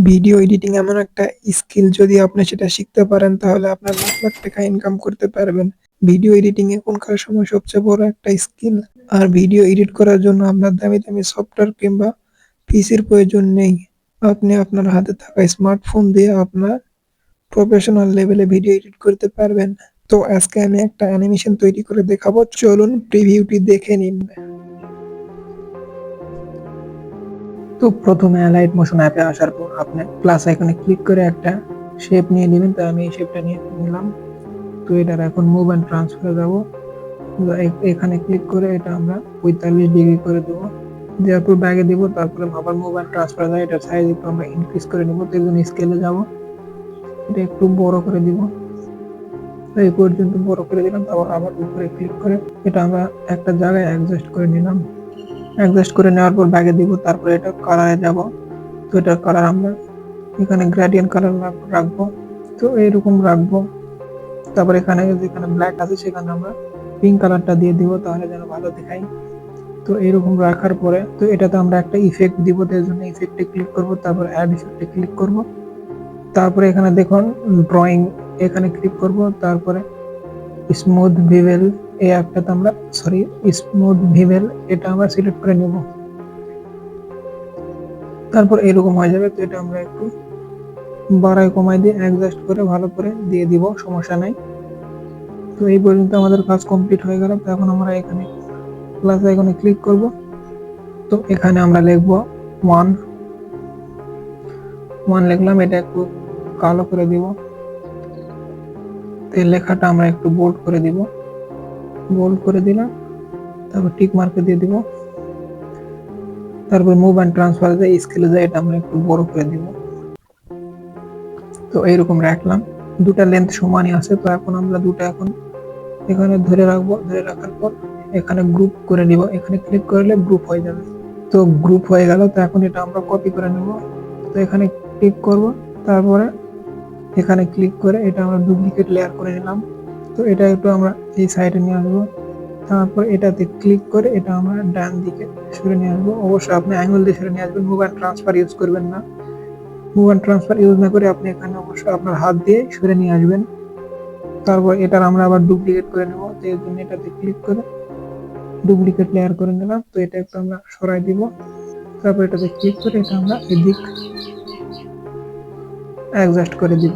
Video editing এমন একটা skill, যদি আপনি সেটা শিখতে পারেন তাহলে আপনার লাখ লাখ টাকা ইনকাম করতে পারবেন। ভিডিও এডিটিং এখনকার সময় সবচেয়ে বড় একটা স্কিল। আর ভিডিও এডিট করার জন্য আপনার দামি দামি সফটওয়্যার কিংবা পিসির প্রয়োজন নেই। আপনি আপনার হাতে থাকা স্মার্টফোন দিয়ে আপনার প্রফেশনাল লেভেলে ভিডিও এডিট করতে পারবেন। তো আজকে আমি একটা অ্যানিমেশন তৈরি করে দেখাবো, চলুন প্রিভিউটি দেখে নিন। তো প্রথমে অ্যালাইট মোশন অ্যাপে আসার পর আপনি প্লাস আইকনে ক্লিক করে একটা শেপ নিয়ে নেবেন। তো আমি এই শেপটা নিয়ে নিলাম। তো এটার এখন মুভ অ্যান্ড ট্রান্সফারে যাব। এখানে ক্লিক করে এটা আমরা 45 ডিগ্রি করে দেবো, দেওয়ার পর ব্যাগে দিব। তারপরে আবার মুভ অ্যান্ড ট্রান্সফার যায়, এটার সাইজ একটু আমরা ইনক্রিজ করে নেব। তো একজন স্কেলে যাব, এটা একটু বড় করে দিব। এই পর্যন্ত বড় করে দিলাম। তারপর আবার উপরে ক্লিক করে এটা আমরা একটা জায়গায় অ্যাডজাস্ট করে নিলাম। অ্যাডজাস্ট করে নেওয়ার পর ব্যাগে দিব। তারপরে এটা কালারে যাব। তো এটার কালার আমরা এখানে গ্রেডিয়েন্ট কালার রাখবো। তো এইরকম রাখবো। তারপর এখানে যেখানে ব্ল্যাক আছে সেখানে আমরা পিঙ্ক কালারটা দিয়ে দিব, তাহলে যেন ভালো দেখায়। তো এইরকম রাখার পরে তো এটাতে আমরা একটা ইফেক্ট দিব। এর জন্য ইফেক্টে ক্লিক করব, তারপর অ্যাড ইফেক্টে ক্লিক করব। তারপরে এখানে দেখুন ড্রয়িং, এখানে ক্লিক করব। তারপরে স্মুথ ভিভেল, এই অ্যাপটাতে আমরা স্মুথ ভিভেল এটা আমরা সিলেক্ট করে নেব। তারপর এরকম হয়ে যাবে। তো এটা আমরা একটু বাড়াই কমাই দিয়ে অ্যাডজাস্ট করে ভালো করে দিয়ে দিব, সমস্যা নাই। তো এই পর্যন্ত আমাদের কাজ কমপ্লিট হয়ে গেল। তো এখন আমরা এখানে প্লাস আইকনে ক্লিক করব। তো এখানে আমরা লিখব 1 লিখলাম, এটা একটু কালো করে দিব। তো লেখাটা আমরা একটু বোল্ড করে দিব, বোল্ড করে দিলাম। তারপর টিক মার্কে দিয়ে দিব। তারপর মুভ অ্যান্ড ট্রান্সফার যায়, স্কেলে যায়, এটা আমরা একটু বড় করে দিব। তো এইরকম রাখলাম, দুটা লেন্থ সমানই আছে। তো এখন আমরা দুটা এখন এখানে ধরে রাখবো। ধরে রাখার পর এখানে গ্রুপ করে নিব। এখানে ক্লিক করলে গ্রুপ হয়ে যাবে। তো গ্রুপ হয়ে গেল। তো এখন এটা আমরা কপি করে নেব। তো এখানে ক্লিক করব, তারপরে এখানে ক্লিক করে এটা আমরা ডুপ্লিকেট লেয়ার করে নিলাম। তো এটা একটু আমরা এই সাইডে নিয়ে আসবো। তারপর এটাতে ক্লিক করে এটা আমরা ডান দিকে সরে নিয়ে আসবো। অবশ্যই আপনি অ্যাঙ্গেল দিয়ে সরে নিয়ে আসবেন, মুভ অ্যান্ড ট্রান্সফার ইউজ করবেন না। মুভ অ্যান্ড ট্রান্সফার ইউজ না করে আপনি এখানে অবশ্যই আপনার হাত দিয়ে সরে নিয়ে আসবেন। তারপর এটার আমরা আবার ডুপ্লিকেট করে নেব। তো এর জন্য এটাতে ক্লিক করে ডুপ্লিকেট লেয়ার করে নিলাম। তো এটা একটু আমরা সরাই দিব। তারপর এটাতে ক্লিক করে এটা আমরা এদিক অ্যাডজাস্ট করে দিব।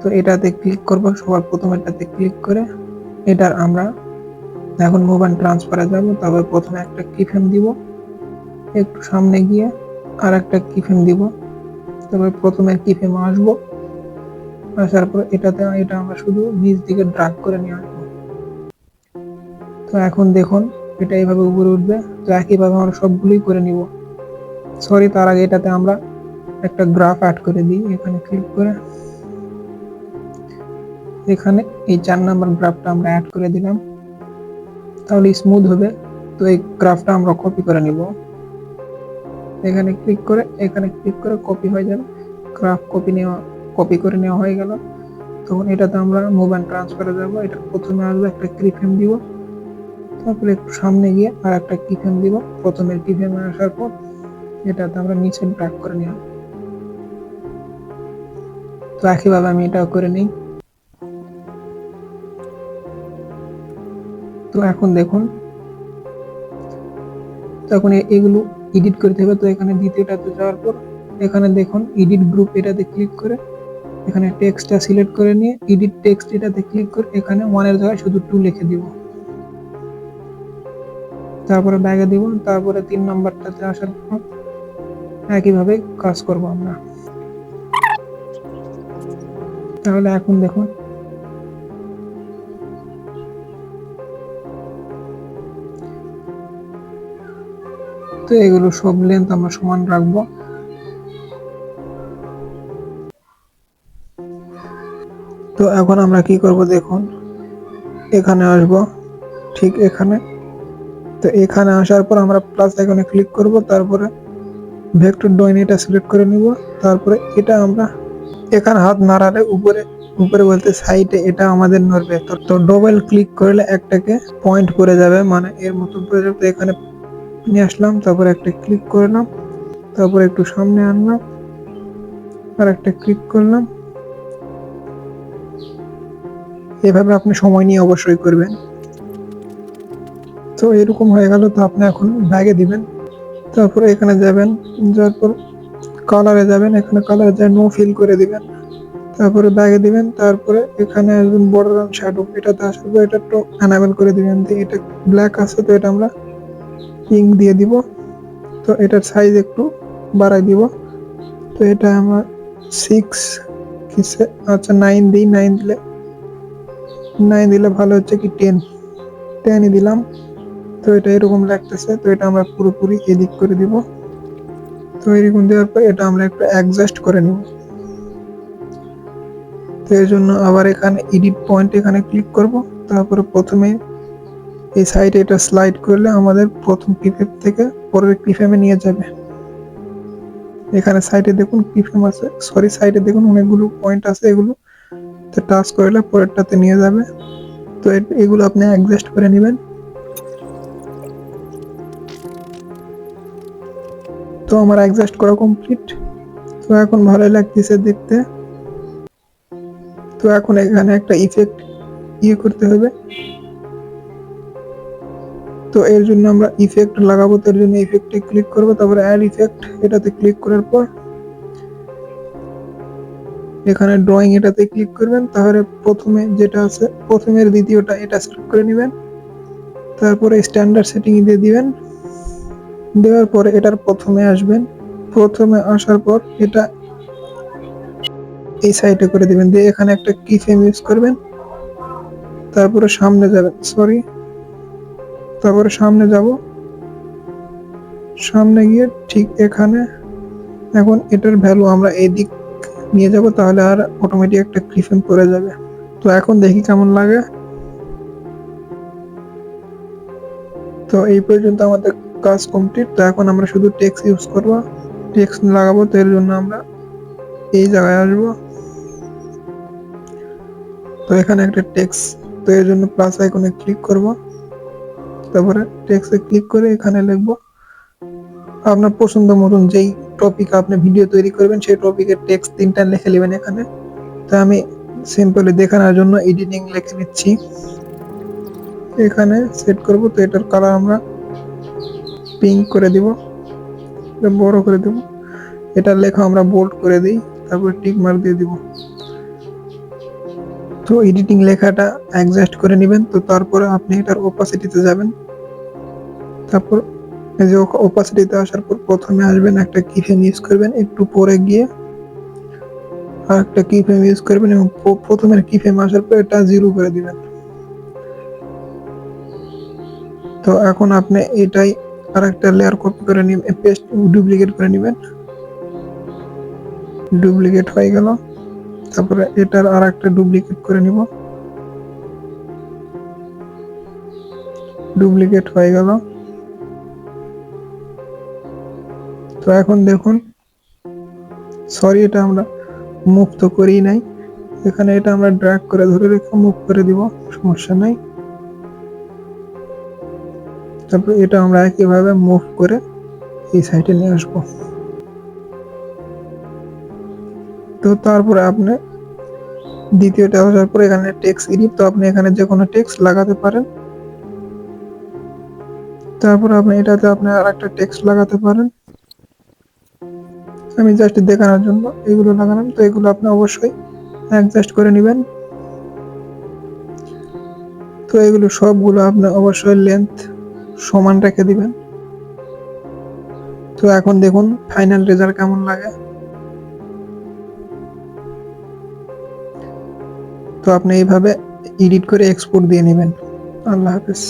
তো এটাতে ক্লিক করব, সবার প্রথমে এটাতে ক্লিক করে এটার আমরা এখন মুভ অ্যান্ড ট্রান্সফারে যাব। তারপর প্রথমে একটা কিফ্রেম দিব, একটু সামনে গিয়ে আর একটা কিফ্রেম দিব। তারপর প্রথমে কিফ্রেম আসবো, আসার পর এটা আমরা শুধু নিচ দিকে ড্রাগ করে নিয়ে আসবো। তো এখন দেখুন এটা এইভাবে উপরে উঠবে। তো একইভাবে আমরা সবগুলোই করে নিব। তার আগে এটাতে আমরা একটা গ্রাফ অ্যাড করে দিই। এখানে ক্লিক করে এখানে এই 4 নাম্বার গ্রাফটা আমরা অ্যাড করে দিলাম, তাহলে স্মুথ হবে। তো এই গ্রাফটা আমরা কপি করে নিব। এখানে ক্লিক করে কপি হয়ে যাবে। গ্রাফ কপি করে নেওয়া হয়ে গেল। তখন এটাতে আমরা মুভ অ্যান্ড ট্রান্সফারে যাব। এটা প্রথমে আসবে, একটা কিফ্রেম দিব। তারপরে একটু সামনে গিয়ে আর একটা কিফ্রেম দিব। প্রথমে কিফ্রেম আসার পর এটাতে আমরা নিচে ড্র্যাগ করে নিলাম। তো একইভাবে আমি এটা করে নিই। তো এখন দেখুন, তখন এগুলো এডিট করতে হবে। তো এখানে দ্বিতীয়টাতে যাওয়ার পর এখানে দেখুন এডিট গ্রুপ, এটাতে ক্লিক করে এখানে টেক্সটটা সিলেক্ট করে নিয়ে এডিট টেক্সট এটাতে ক্লিক করে এখানে 1 এর জায়গায় শুধু 2 লিখে দিব। তারপরে ব্যাগে দিব। তারপরে 3 নাম্বারটাতে আসার পর একইভাবে কাজ করব আমরা। তাহলে এখন দেখুন তো এগুলো সব লেন্থ আমরা সমান রাখবো। তো এখন আমরা কি করব দেখুন, এখানে আসব, ঠিক এখানে। তো এখানে আসার পর আমরা প্লাস আইকনে ক্লিক করব। তারপরে ভেক্টর ড্রয়িং এটা সিলেক্ট করে নিব। তারপরে এটা আমরা এখানে হাত নাড়ালে উপরে উপরে বলতে সাইডে এটা আমাদের নড়বে। তো ডবল ক্লিক করলে একটাকে পয়েন্ট করে যাবে, মানে এর মতন করে যাবে। এখানে নিয়ে আসলাম, তারপরে একটা ক্লিক করলাম, তারপরে একটু সামনে আনলাম, আর একটা ক্লিক করলাম। এভাবে আপনি সময় নিয়ে অবশ্যই করবেন। তো এরকম হয়ে গেল। তো আপনি এখন ব্যাগে দিবেন, তারপরে এখানে যাবেন, যাওয়ার পর কালারে যাবেন, এখানে কালারে যায় নো ফিল করে দিবেন, তারপরে ব্যাগে দিবেন, তারপরে এখানে আসবেন বর্ডার অন শ্যাডো, এটাতে আসার পর এটা একটু এনাবেল করে দিবেন। এটা ব্ল্যাক আছে, তো এটা আমরা পিঙ্ক দিয়ে দিব। তো এটার সাইজ একটু বাড়াই দিব। তো এটা আমরা 6 কিসে, আচ্ছা 9 দিই। 9 দিলে ভালো হচ্ছে কি 10ই দিলাম। তো এটা এরকম লাগতেছে। তো এটা আমরা পুরোপুরি এদিক করে দিব। তো এরকম দেওয়ার পর এটা আমরা একটু অ্যাডজাস্ট করে নিব। তো এর জন্য আবার এখানে এডিট পয়েন্ট এখানে ক্লিক করব। তারপরে প্রথমে এই সাইডে এটা স্লাইড করলে আমাদের প্রথম কিফ্রেম থেকে পরের কিফ্রেমে নিয়ে যাবে। এখানে সাইডে দেখুন কিফ্রেম আছে, সরি সাইডে দেখুন অনেকগুলো পয়েন্ট আছে, এগুলো তো টাচ করলে পরেরটাতে নিয়ে যাবে। তো এগুলো আপনি অ্যাডজাস্ট করে নেবেন। তো আমার অ্যাডজাস্ট করা কমপ্লিট। তো এখন ভালোই লাগতেছে দেখতে। তো এখন এখানে একটা ইফেক্ট করতে হবে। তো এর জন্য আমরা ইফেক্ট লাগাবো। তো এর জন্য ইফেক্টে ক্লিক করবো, তারপরে অ্যাড ইফেক্ট এটাতে ক্লিক করার পর এখানে ড্রয়িং এটাতে ক্লিক করবেন। তাহলে প্রথমে যেটা আছে, প্রথমের দ্বিতীয়টা এটা সিলেক্ট করে নেবেন, তারপরে স্ট্যান্ডার্ড সেটিং দিয়ে দিবেন। দেওয়ার পরে এটার প্রথমে আসবেন, প্রথমে আসার পর এটা এই সাইডে করে দিবেন, দিয়ে এখানে একটা কি ফ্রেম ইউজ করবেন। তারপরে সামনে যাবেন, তারপরে সামনে যাব, সামনে গিয়ে ঠিক এখানে এখন এটার ভ্যালু আমরা এই দিক নিয়ে যাব, তাহলে আর অটোমেটিক একটা কি ফ্রেম পড়ে যাবে। তো এখন দেখি কেমন লাগে। তো এই পর্যন্ত আমাদের কাজ কমপ্লিট। তো এখন আমরা শুধু টেক্সট ইউজ করব, টেক্সট লাগাবো। তো এর জন্য আমরা এই জায়গায় আসবো। তো এখানে একটা টেক্সট, তো এর জন্য প্লাস আইকনে ক্লিক করব, তারপরে টেক্সটে ক্লিক করে এখানে লিখবো আপনার পছন্দ মতন যেই টপিক আপনি ভিডিও তৈরি করবেন সেই টপিকের টেক্সট 3টা লিখে নেবেন এখানে। তো আমি সিম্পলি দেখানোর জন্য এডিটিং লিখে নিচ্ছি, এখানে সেট করব। তো এটার কালার আমরা পিঙ্ক করে দিব, বড় করে দেব। এটার লেখা আমরা বোল্ড করে দিই, তারপর টিক মার্ক দিয়ে দিব। তো এডিটিং লেখাটা অ্যাডজাস্ট করে নেবেন। তো তারপরে আপনি এটার ওপাসিটিতে যাবেন, তারপর এই যে ওপাসিটিতে আসার পর প্রথমে আসবেন, একটা কি ফ্রেম ইউজ করবেন, একটু পরে গিয়ে আর একটা কি ফ্রেম ইউজ করবেন এবং প্রথমের কি ফ্রেম আসার পর এটা 0 করে দিবেন। তো এখন আপনি এটাই আর একটা লেয়ার কপি করে নিবেন, পেস্ট ডুপ্লিকেট করে নেবেন। ডুপ্লিকেট হয়ে গেল। তারপরে এটার আর একটা ডুপ্লিকেট করে নিব, ডুপ্লিকেট হয়ে গেল। তো এখন দেখুন, সরি এটা আমরা মুভ তো করি নাই, এখানে এটা আমরা ড্র্যাগ করে ধরে রেখে মুভ করে দিব, সমস্যা নাই। তারপর এটা আমরা একইভাবে মুভ করে এই সাইডে নিয়ে আসবো। তো তারপরে আপনি দ্বিতীয়টা আসার পরে এখানে টেক্সট এডিট, তো আপনি এখানে যে কোনো টেক্সট লাগাতে পারেন। তারপর আপনি এটাতে আপনি আর একটা টেক্সট লাগাতে পারেন। আমি জাস্ট দেখানোর জন্য এগুলো লাগালাম। তো এগুলো আপনি অবশ্যই অ্যাডজাস্ট করে নেবেন। তো এগুলো সবগুলো আপনি অবশ্যই লেন্থ সমান রেখে দিবেন। তো এখন দেখুন ফাইনাল রেজাল্ট কেমন লাগে। তো আপনি এইভাবে এডিট করে এক্সপোর্ট দিয়ে নেবেন। আল্লাহ হাফেজ।